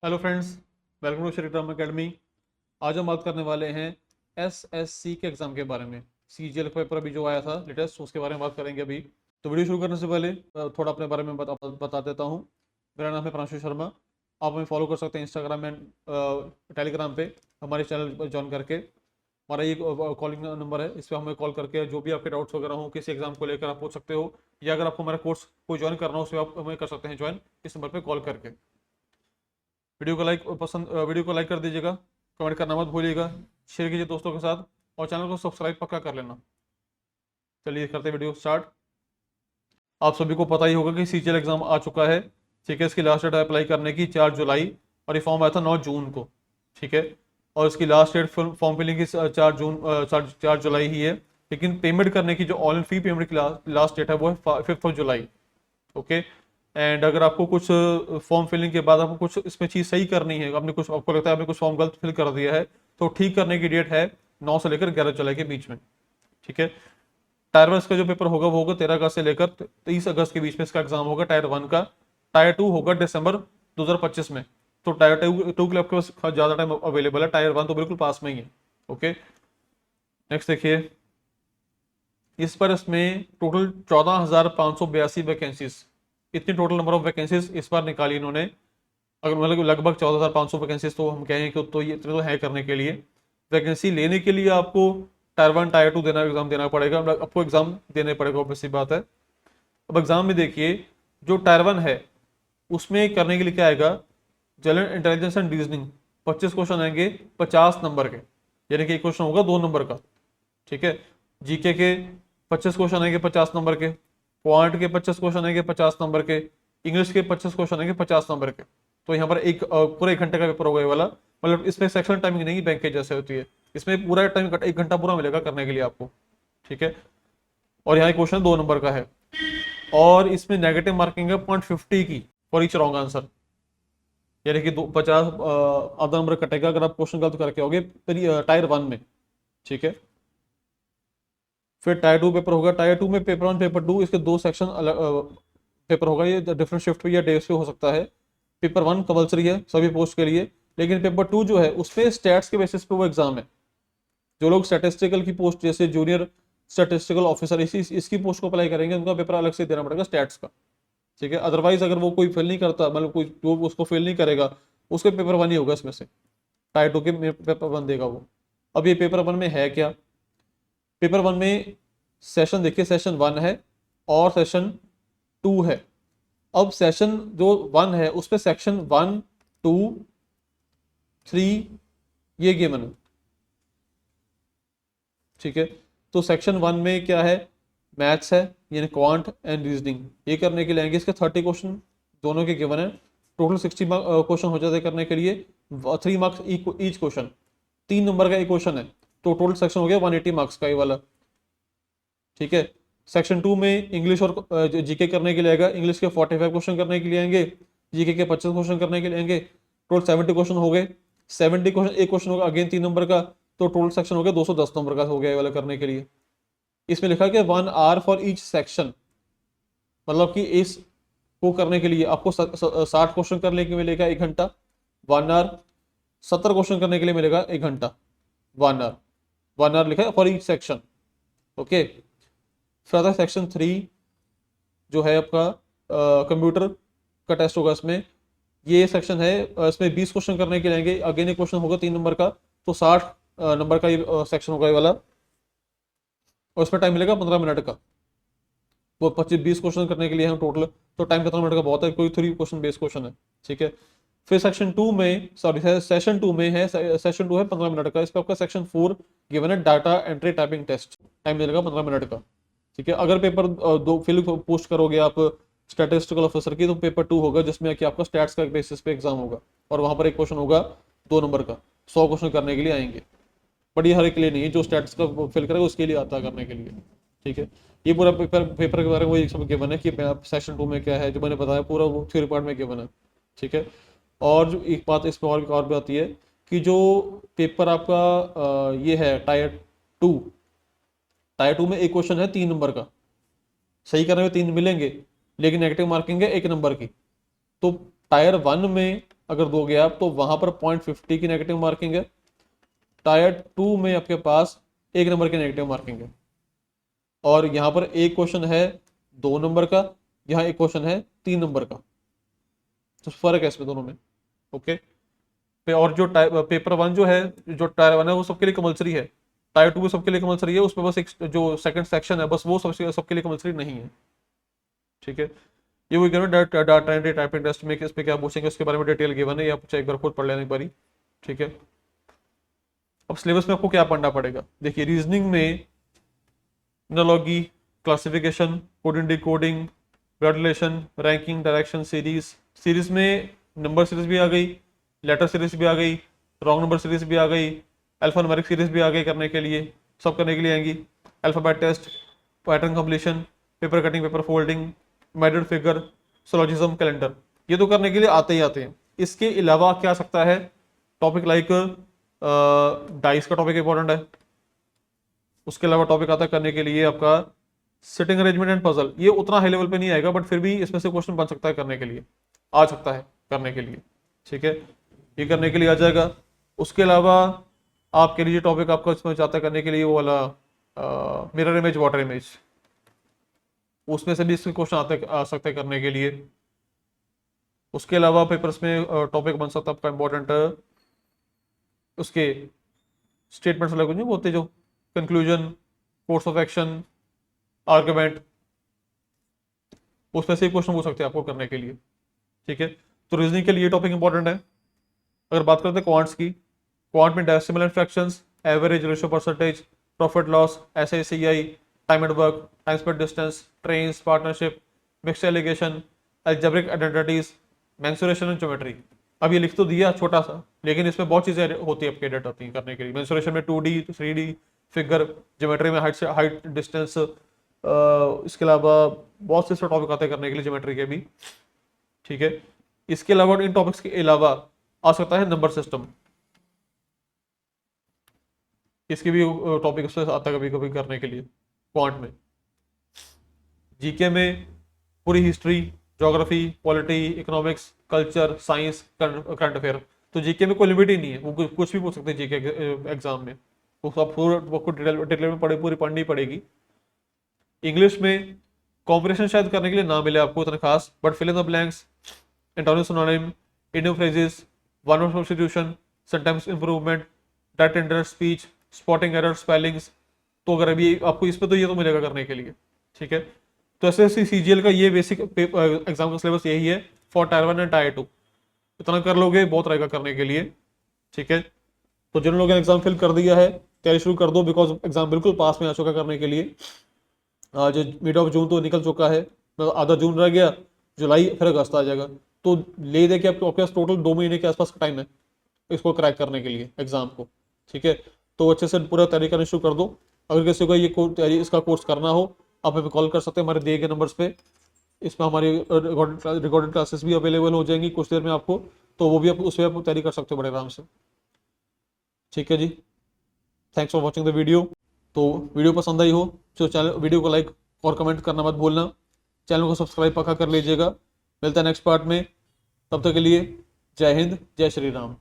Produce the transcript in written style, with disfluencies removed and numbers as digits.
Hello friends, welcome to Shri Ram academy. आज हम बात करने वाले हैं एसएससी के एग्ज़ाम के बारे में। सीजीएल पेपर अभी जो आया था लेटेस्ट, उसके बारे में बात करेंगे अभी। तो वीडियो शुरू करने से पहले थोड़ा अपने बारे में बता देता हूँ। मेरा नाम है प्रांशु शर्मा। आप हमें फॉलो कर सकते हैं इंस्टाग्राम एंड टेलीग्राम पे, हमारे चैनल पर ज्वाइन करके। हमारा ये कॉलिंग नंबर है, इस पर हमें कॉल करके जो भी आपके डाउट्स वगैरह हो किसी एग्जाम को लेकर आप पूछ सकते हो, या अगर आपको हमारा कोर्स कोई ज्वाइन करना हो उसमें आप हमें कर सकते हैं ज्वाइन इस नंबर पर कॉल करके। वीडियो को लाइक कर दीजिएगा, कमेंट करना मत भूलिएगा, शेयर कीजिए दोस्तों के साथ, और चैनल को सब्सक्राइब पक्का कर लेना। चलिए करते हैं वीडियो स्टार्ट। आप सभी को पता ही होगा कि सीजीएल एग्जाम आ चुका है। ठीक है, इसकी लास्ट डेट अप्लाई करने की 4 जुलाई, और ये फॉर्म आया था 9 जून को। ठीक है, और इसकी लास्ट डेट फॉर्म फिलिंग की 4 जुलाई ही है। लेकिन पेमेंट करने की जो ऑनलाइन फी पेमेंट की लास्ट डेट है वो है 5 जुलाई। ओके। एंड अगर आपको कुछ फॉर्म फिलिंग के बाद आपको कुछ इसमें चीज़ सही करनी है, आपने कुछ आपको लगता है आपने कुछ फॉर्म गलत फिल कर दिया है, तो ठीक करने की डेट है 9 से लेकर 11 जुलाई के बीच में। ठीक है। टायर 1 इसका जो पेपर होगा वो होगा 13 अगस्त से लेकर 23 अगस्त के बीच में इसका एग्जाम होगा टायर 1 का। टायर 2 होगा दिसंबर 2025 में। तो टायर टू के लिए आपके पास ज़्यादा टाइम अवेलेबल है, टायर 1 तो बिल्कुल पास में ही है। ओके। नेक्स्ट देखिए, इस पर इसमें टोटल 14,582 वैकेंसीज, इतनी टोटल नंबर ऑफ वैकेंसीज इस बार निकाली इन्होंने। अगर मतलब लगभग 14,500 वैकेंसीज, तो हम कहें कि तो ये इतने तो है करने के लिए। वैकेंसी लेने के लिए आपको टायर 1 टायर 2 एग्जाम देना पड़ेगा, मतलब आपको एग्जाम देने पड़ेगा, ऑब्वियस सी बात है। अब एग्जाम में देखिए, जो टायर 1 है उसमें करने के लिए क्या आएगा, general intelligence and reasoning 25 question आएंगे 50 नंबर के, यानी कि एक क्वेश्चन होगा 2 नंबर का। ठीक है। जीके के 25 क्वेश्चन आएंगे 50 नंबर के, क्वांट के 25 क्वेश्चन आएंगे 50 नंबर के, इंग्लिश के 25 क्वेश्चन आएंगे 50 नंबर के। तो यहाँ पर एक पूरे 1 घंटे का पेपर होगा ये वाला। मतलब इसमें सेक्शन टाइमिंग नहीं बैंक के जैसे होती है, इसमें पूरा टाइम 1 घंटा पूरा मिलेगा करने के लिए आपको। ठीक है। और यहाँ क्वेश्चन 2 नंबर का है, और इसमें नेगेटिव मार्किंग है 0.50 की फॉर ईच रॉन्ग आंसर, यानी कि 50 आधा नंबर कटेगा अगर आप क्वेश्चन गलत करके होगे टायर 1 में। ठीक है। फिर टायर 2 पेपर होगा। टायर 2 में पेपर 1 पेपर 2 इसके 2 सेक्शन अलग पेपर होगा, ये डिफरेंट शिफ्ट पे या डेज पे हो सकता है। पेपर 1 कंपलसरी है सभी पोस्ट के लिए, लेकिन पेपर 2 जो है उसपे स्टैट्स के बेसिस पे वो एग्जाम है। जो लोग स्टैटिस्टिकल की पोस्ट जैसे जूनियर स्टैटिस्टिकल ऑफिसर इसकी पोस्ट को अप्लाई करेंगे, उनका पेपर अलग से देना पड़ेगा स्टैट्स का। ठीक है। अदरवाइज अगर वो कोई फिल नहीं करता, मतलब कोई जो उसको फिल नहीं करेगा, उसके पेपर 1 ही होगा इसमें से। टायर 2 के पेपर 1 देगा वो। अब ये पेपर 1 में है क्या, पेपर 1 में सेशन देखिए, सेशन 1 है और सेशन 2 है। अब सेशन जो 1 है उस पर सेक्शन 1, 2, 3 ये गिवन है। ठीक है। तो सेक्शन 1 में क्या है, मैथ्स है, यानी क्वांट एंड रीजनिंग। ये करने के लिए आएंगे, इसके 30 क्वेश्चन दोनों के गिवन है। टोटल 60 क्वेश्चन हो जाते हैं करने के लिए, 3 मार्क्स ईच क्वेश्चन। 3 नंबर का एक क्वेश्चन है, तो टोटल सेक्शन हो गया 180 मार्क्स का ये वाला। ठीक है। सेक्शन 2 में इंग्लिश और जीके करने के लिए आएगा। इंग्लिश के 45 क्वेश्चन करने के लिए आएंगे, जीके के 25 क्वेश्चन करने के लिए आएंगे। टोटल 70 क्वेश्चन हो गए। 70 क्वेश्चन, एक क्वेश्चन होगा अगेन 3 नंबर का, तो टोटल सेक्शन हो गया 210 नंबर का हो गया ये वाला करने के लिए। इसमें लिखा कि 1 आवर फॉर ईच सेक्शन, मतलब कि इस को करने के लिए आपको 60 क्वेश्चन करने के लिए मिलेगा 1 घंटा 1 आवर। 70 क्वेश्चन करने के लिए मिलेगा 1 घंटा 1 आवर। 1 आवर लिखा है फॉर ईच सेक्शन। ओके। फिर आता है सेक्शन 3, जो है आपका कंप्यूटर का टेस्ट होगा इसमें। ये सेक्शन है, इसमें 20 क्वेश्चन करने के लिए आएंगे, अगेन एक क्वेश्चन होगा 3 नंबर का, तो 60 नंबर का ये सेक्शन होगा ये वाला। और इसमें टाइम मिलेगा 15 मिनट का। वो 25-20 क्वेश्चन करने के लिए हम टोटल, तो टाइम 15 मिनट का बहुत है, कोई 3 क्वेश्चन बेस क्वेश्चन है। ठीक है। फिर सेक्शन 2 में, सॉरी सेशन 2 में है, सेशन 2 है 15 मिनट का। इस पर आपका सेक्शन 4 गिवन है data entry typing test, time मिलेगा 15 मिनट का। ठीक है। अगर पेपर 2 फिल पोस्ट करोगे आप स्टैटिस्टिकल ऑफिसर की, तो पेपर 2 होगा जिसमें कि आपका स्टैट्स का बेसिस पे एग्जाम होगा, और वहां पर एक क्वेश्चन होगा 2 नंबर का। 100 क्वेश्चन करने के लिए आएंगे, बट ये हर एक के लिए नहीं है, जो स्टैट्स का फिल करेगा उसके लिए आता है करने के लिए। ठीक है। ये पूरा पेपर के बारे में वही सब गिवन है कि सेक्शन 2 में क्या है, जो मैंने बताया पूरा वो थ्योरी पार्ट में गिवन है। ठीक है। और जो एक बात इस पर और भी आती है कि जो पेपर आपका ये है टायर 2, टायर 2 में एक क्वेश्चन है 3 नंबर का, सही करने में 3 मिलेंगे, लेकिन नेगेटिव मार्किंग है 1 नंबर की। तो टायर 1 में अगर दोगे आप तो वहां पर 0.50 की नेगेटिव मार्किंग है। टायर 2 में आपके पास 1 नंबर की नेगेटिव मार्किंग है। और यहाँ पर एक क्वेश्चन है 2 नंबर का, यहाँ एक क्वेश्चन है 3 नंबर का, तो फर्क है इसमें दोनों में। ओके। और जो पेपर 1 जो है, जो टायर 1 है वो सबके लिए कंपलसरी है। टायर 2 भी सबके लिए कंपलसरी है, उसमें बस एक जो सेकंड सेक्शन है बस वो सबके लिए कंपलसरी नहीं है। ठीक है। ये वही कह रहा हूँ, डाटा एंट्री टाइपिंग टेस्ट में इस पे क्या पूछेंगे उसके बारे में डिटेल गिवन है, या आप एक बार खुद पढ़ लेना एक बारी। ठीक है। अब सिलेबस में आपको क्या पढ़ना पड़ेगा, देखिए रीजनिंग में analogy, classification, coding decoding, blood relation, ranking, direction, series. Series में नंबर सीरीज भी आ गई, लेटर सीरीज भी आ गई, रॉन्ग नंबर सीरीज भी आ गई, अल्फान्यूमेरिक सीरीज भी आ गई करने के लिए, सब करने के लिए आएंगी। Alphabet test, pattern completion, paper cutting, paper folding, method figure, syllogism, calendar, ये तो करने के लिए आते ही आते हैं। इसके अलावा क्या आ सकता है, टॉपिक लाइक डाइस का टॉपिक इंपॉर्टेंट है। उसके अलावा टॉपिक आता है करने के लिए आपका सिटिंग अरेंजमेंट एंड पजल। ये उतना हाई लेवल पे नहीं आएगा, बट फिर भी इसमें से क्वेश्चन बन सकता है करने के लिए, आ सकता है करने के लिए। ठीक है, ये करने के लिए आ जाएगा। उसके अलावा आपके लिए टॉपिक आपका इसमें चाहता है करने के लिए वो वाला मिरर इमेज, वाटर इमेज, उसमें से भी इसके क्वेश्चन आ सकते हैं करने के लिए। उसके अलावा पेपर्स में टॉपिक बन सकता है आपका इंपॉर्टेंट उसके स्टेटमेंट्स वाले कुछ नहीं बोलते, जो conclusion, course of action, argument, उसमें से क्वेश्चन पूछ सकते हैं आपको करने के लिए। ठीक है, तो रीजनिंग के लिए टॉपिक इंपॉर्टेंट है। अगर बात करते हैं क्वांट्स की, क्वांट में decimal and fractions, average, ratio, percentage, profit loss, SI CI, time and work, time speed distance, trains, partnership, mixed alligation, algebraic identities, mensuration and geometry. अब ये लिख तो दिया छोटा सा, लेकिन इसमें बहुत चीजें होती है आपके डेट आती हैं करने के लिए। मेंसुरेशन में 2D 3D फिगर, ज्योमेट्री में हाइट डिस्टेंस, इसके अलावा बहुत से टॉपिक आते हैं करने के लिए ज्योमेट्री के भी। ठीक है, इसके अलावा इन टॉपिक्स के अलावा आ सकता है नंबर सिस्टम, इसके भी टॉपिक उससे आता है कभी कभी करने के लिए क्वांट में। जीके में पूरी history, geography, polity, economics, culture, science, current affair. तो जीके में कोई लिमिट ही नहीं है, वो कुछ भी पूछ सकते हैं जीके एग्जाम में, वो सब पूरा डिटेल में पूरी पढ़नी पड़ेगी। इंग्लिश में कॉम्प्रिहेंशन शायद करने के लिए ना मिले आपको इतना खास, but fill in the blanks, antonym, synonym, idiom phrases, one word substitution, sentence improvement, direct indirect speech, spotting error, spellings. तो अगर अभी आपको इसमें तो ये तो मिलेगा करने के लिए। ठीक है, तो एसएससी सीजीएल का ये बेसिक एग्जाम का सिलेबस यही है फॉर टायर 1 एंड टायर 2। इतना कर लोगे बहुत रहेगा करने के लिए। ठीक है, तो जिन लोगों ने एग्जाम फिल कर दिया है तैयारी शुरू कर दो, बिकॉज एग्जाम बिल्कुल पास में आ चुका करने के लिए। आज मिड ऑफ जून तो निकल चुका है, आधा जून रह गया, जुलाई फिर अगस्त आ जाएगा। तो ले दे के आपके पास टोटल 2 महीने के आसपास का टाइम है इसको क्रैक करने के लिए एग्जाम को। ठीक है, तो अच्छे से पूरा तैयारी करना शुरू कर दो। अगर किसी को ये तैयारी इसका कोर्स करना हो, आप हमें कॉल कर सकते हैं हमारे दिए गए नंबर्स पे। इसमें हमारी रिकॉर्डेड क्लासेस भी अवेलेबल हो जाएंगी कुछ देर में आपको, तो वो भी आप उसमें आप तैयारी कर सकते हो बड़े आराम से। ठीक है जी, thanks for watching the video. तो वीडियो पसंद आई हो तो चैनल वीडियो को लाइक और कमेंट करना मत भूलना, चैनल को सब्सक्राइब पक्का कर लीजिएगा। मिलता है नेक्स्ट पार्ट में, तब तक के लिए जय हिंद, जय श्री राम।